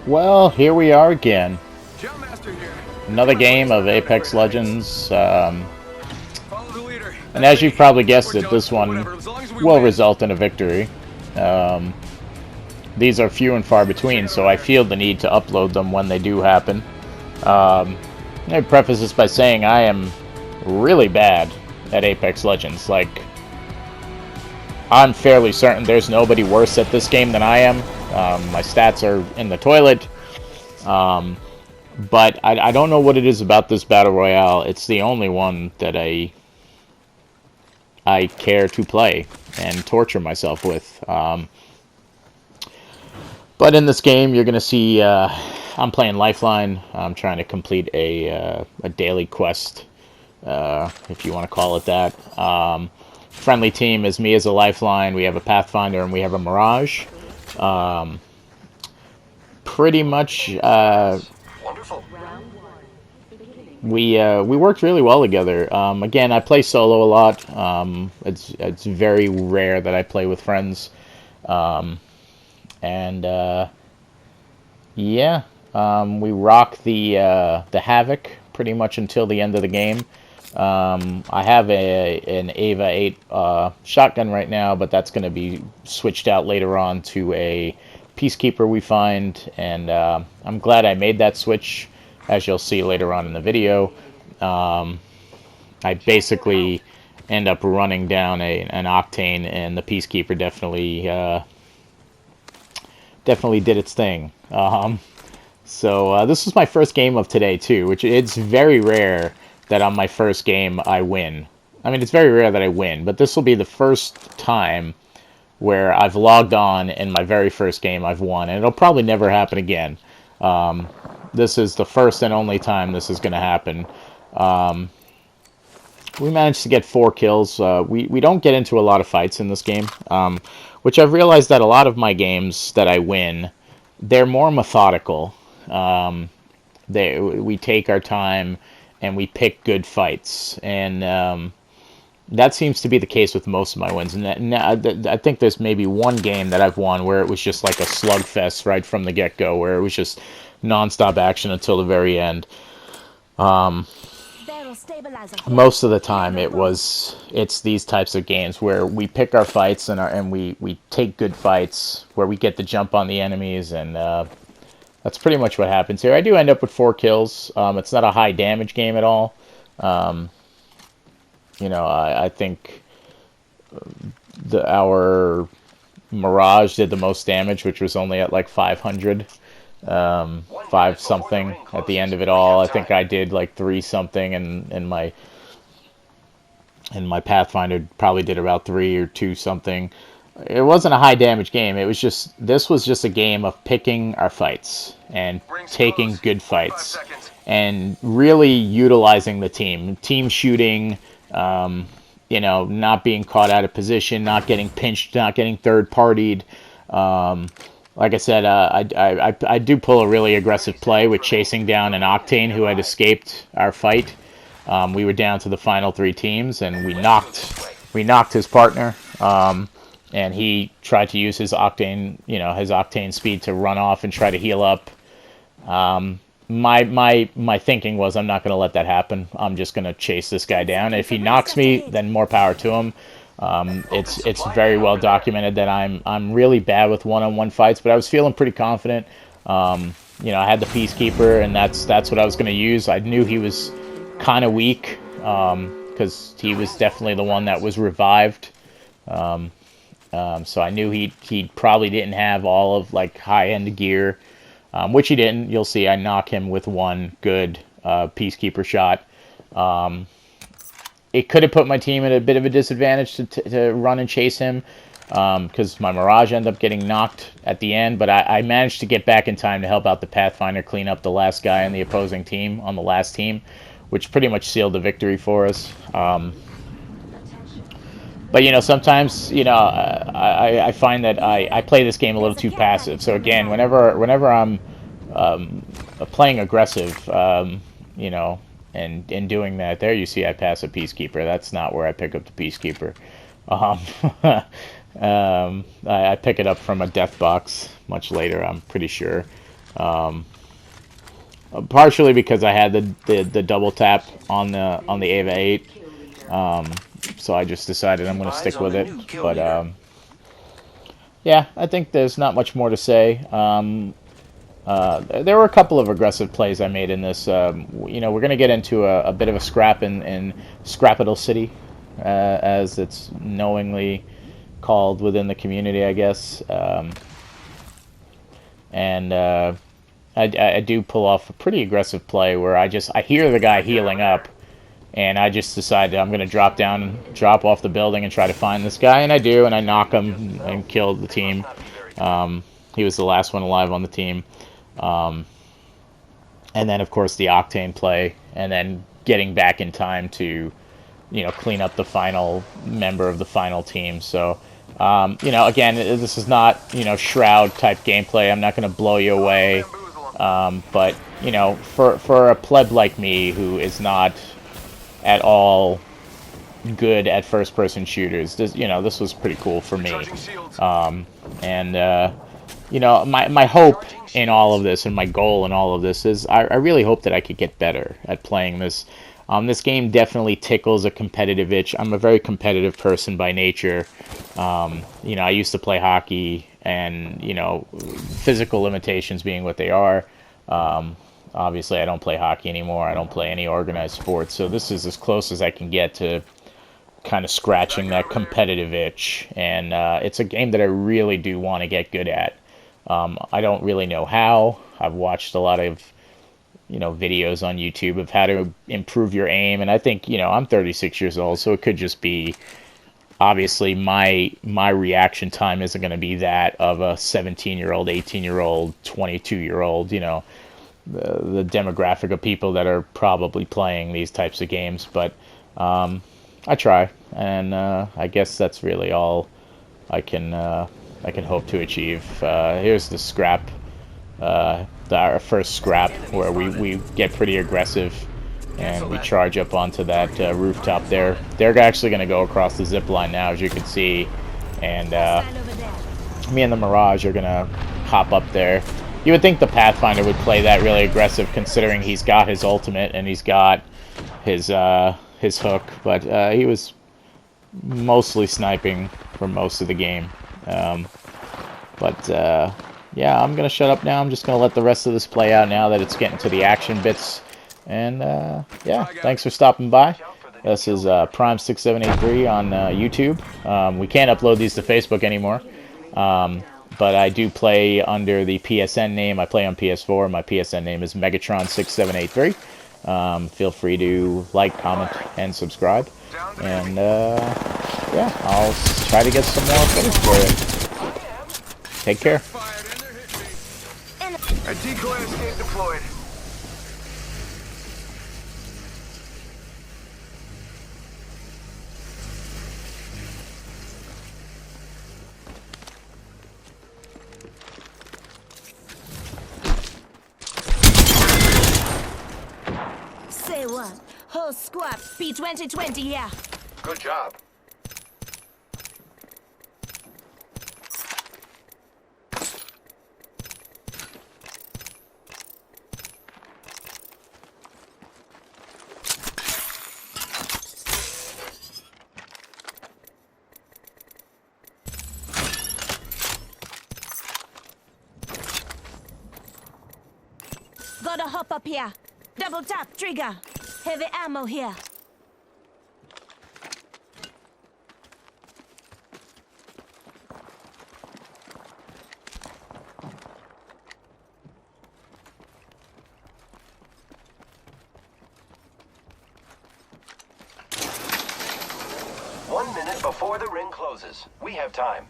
Well, here we are again. Master here. Another game of Apex Legends. Follow the leader. And That's as you've me. probably guessed Or it, John, this one whatever, as long as we will win. result in a victory. These are few and far between, so I feel the need to upload them when they do happen. Let me preface this by saying I am really bad at Apex Legends. Like, I'm fairly certain there's nobody worse at this game than I am. My stats are in the toilet. But I don't know what it is about this battle royale. It's the only one that I care to play and torture myself with. But in this game, you're gonna see I'm playing Lifeline. I'm trying to complete a daily quest, if you want to call it that. Friendly team is me as a Lifeline. We have a Pathfinder and we have a Mirage. Pretty much Wonderful. we worked really well together. Again, I play solo a lot. It's very rare that I play with friends, and yeah, we rock the Havoc pretty much until the end of the game. I have an Ava 8 shotgun right now, but that's going to be switched out later on to a Peacekeeper we find, and I'm glad I made that switch, as you'll see later on in the video. I basically end up running down an Octane, and the Peacekeeper definitely did its thing. So this was my first game of today too, which it's very rare that on my first game I win. I mean, it's very rare that I win, but this will be the first time where I've logged on in my very first game I've won, and it'll probably never happen again. This is the first and only time this is going to happen. We managed to get 4 kills. We don't get into a lot of fights in this game, which I've realized that a lot of my games that I win, they're more methodical. We take our time and we pick good fights, and that seems to be the case with most of my wins. And I think there's maybe one game that I've won where it was just like a slugfest right from the get-go, where it was just non-stop action until the very end. Most of the time it's these types of games where we pick our fights and we take good fights where we get the jump on the enemies, and that's pretty much what happens here. I do end up with 4 kills. It's not a high damage game at all. I think our Mirage did the most damage, which was only at like 500, 5 something at the end of it all. I think I did like 3 something, and my Pathfinder probably did about 3 or 2 something. It wasn't a high damage game. This was just a game of picking our fights and taking good fights and really utilizing the team shooting. Not being caught out of position, not getting pinched, not getting third-partied. Like I said, I do pull a really aggressive play with chasing down an Octane who had escaped our fight. We were down to the final 3 teams, and we knocked his partner. And he tried to use his Octane speed to run off and try to heal up. My thinking was, I'm not going to let that happen. I'm just going to chase this guy down. If he knocks me, then more power to him. It's very well documented that I'm really bad with one-on-one fights, but I was feeling pretty confident. I had the Peacekeeper, and that's what I was going to use. I knew he was kind of weak, because he was definitely the one that was revived. So I knew he probably didn't have all of like high-end gear. Which he didn't. You'll see I knock him with one good Peacekeeper shot. It could have put my team at a bit of a disadvantage to run and chase him, because my Mirage ended up getting knocked at the end, but I managed to get back in time to help out the Pathfinder clean up the last guy on the opposing team, on the last team, which pretty much sealed the victory for us. But sometimes I find that I play this game a little too passive. So again, whenever I'm playing aggressive, and doing that, there you see I pass a Peacekeeper. That's not where I pick up the Peacekeeper. I pick it up from a death box much later, I'm pretty sure. Partially because I had the double tap on the Ava 8, so I just decided I'm going to stick with it. But yeah, I think there's not much more to say. There were a couple of aggressive plays I made in this. You know, we're going to get into a bit of a scrap in Scrapital City, as it's knowingly called within the community, I guess. And I do pull off a pretty aggressive play where I hear the guy healing up, and I just decided I'm going to drop down, drop off the building, and try to find this guy, and I do, and I knock him and kill the team. He was the last one alive on the team. And then, of course, the Octane play, and then getting back in time to, you know, clean up the final member of the final team. So, you know, again, this is not, you know, Shroud-type gameplay. I'm not going to blow you away. But, you know, for a pleb like me who is not at all good at first-person shooters, this, you know, this was pretty cool for me. You know, my hope in all of this and my goal in all of this is I really hope that I could get better at playing this. This game definitely tickles a competitive itch. I'm a very competitive person by nature. You know, I used to play hockey, and, you know, physical limitations being what they are, obviously I don't play hockey anymore. I don't play any organized sports, so this is as close as I can get to kind of scratching that competitive itch. And it's a game that I really do want to get good at. I don't really know how. I've watched a lot of, you know, videos on YouTube of how to improve your aim, and I think, you know, I'm 36 years old, so it could just be, obviously my reaction time isn't going to be that of a 17-year-old, 18-year-old, 22-year-old, you know, the demographic of people that are probably playing these types of games. But I try, and I guess that's really all I can hope to achieve. Here's the scrap, our first scrap, where we get pretty aggressive and we charge up onto that rooftop there. They're actually going to go across the zip line now, as you can see, and me and the Mirage are going to hop up there. You would think the Pathfinder would play that really aggressive, considering he's got his ultimate and he's got his hook, but he was mostly sniping for most of the game. Yeah, I'm going to shut up now. I'm just going to let the rest of this play out now that it's getting to the action bits. And, yeah, thanks for stopping by. This is Prime6783 on YouTube. We can't upload these to Facebook anymore. But I do play under the PSN name. I play on PS4. My PSN name is Megatron6783. Feel free to like, comment, and subscribe. And, yeah, I'll try to get some more footage for you. Take care. A decoy escape deployed. Say what? Whole squad, B2020, yeah. Good job. Gotta hop up here. Double tap, trigger. Heavy ammo here. One minute before the ring closes. We have time.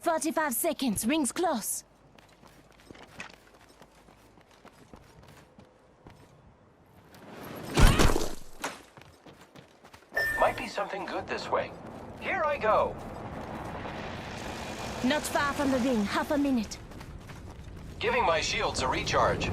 45 seconds, rings close. Might be something good this way. Here I go. Not far from the ring, half a minute. Giving my shields a recharge.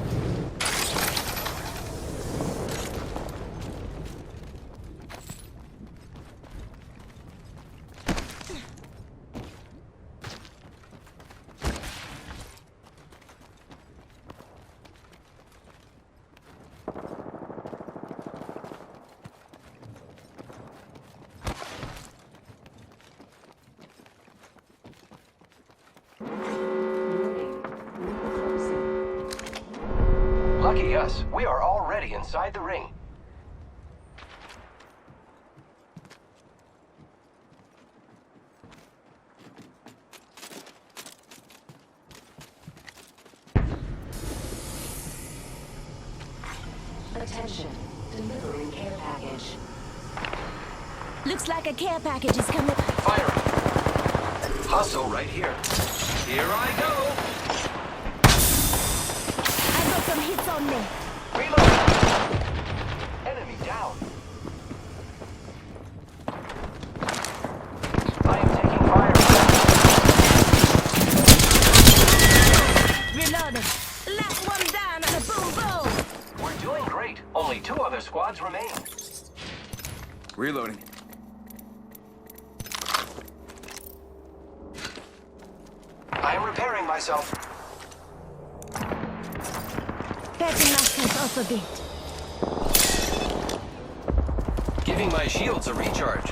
Lucky us, we are already inside the ring. Attention, delivering care package. Looks like a care package is coming. Firing. Hustle right here. Here I go. I got some hits on me. Reload. Enemy down. I am taking fire. Reloading. Last one down and a boom boom. We're doing great. Only 2 other squads remain. Reloading. I am repairing myself. Patching myself up a bit. Giving my shields a recharge.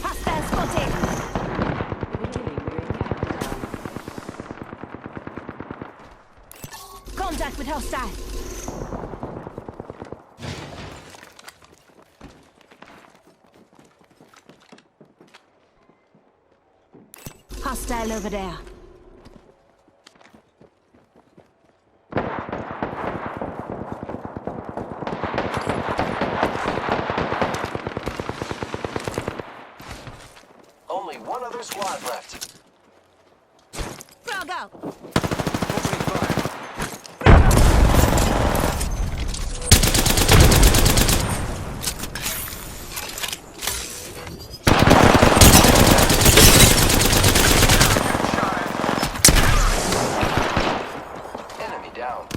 Hostile spotted. Contact with hostile. Hostile over there. Only 1 other squad left. Frog out. Opening fire. Enemy down.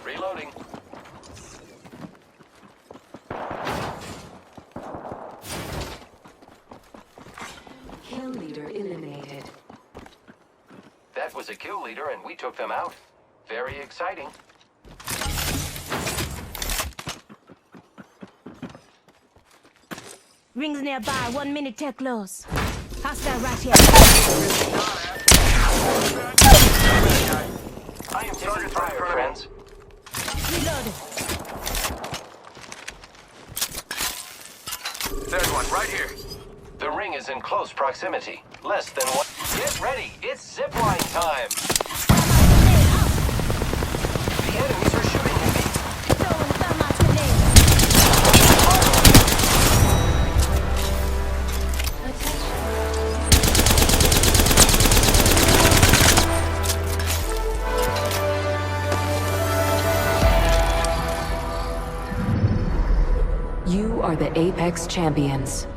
Reloading. Kill leader eliminated. That was a kill leader and we took them out. Very exciting. Rings nearby. 1 minute till close. Hostile right here. I am taking fire, friends. Reloading. There's one right here. The ring is in close proximity. Less than 1. Get ready. It's zipline time. The enemies are shooting at me. Throwing thermite grenades. You are the Apex Champions.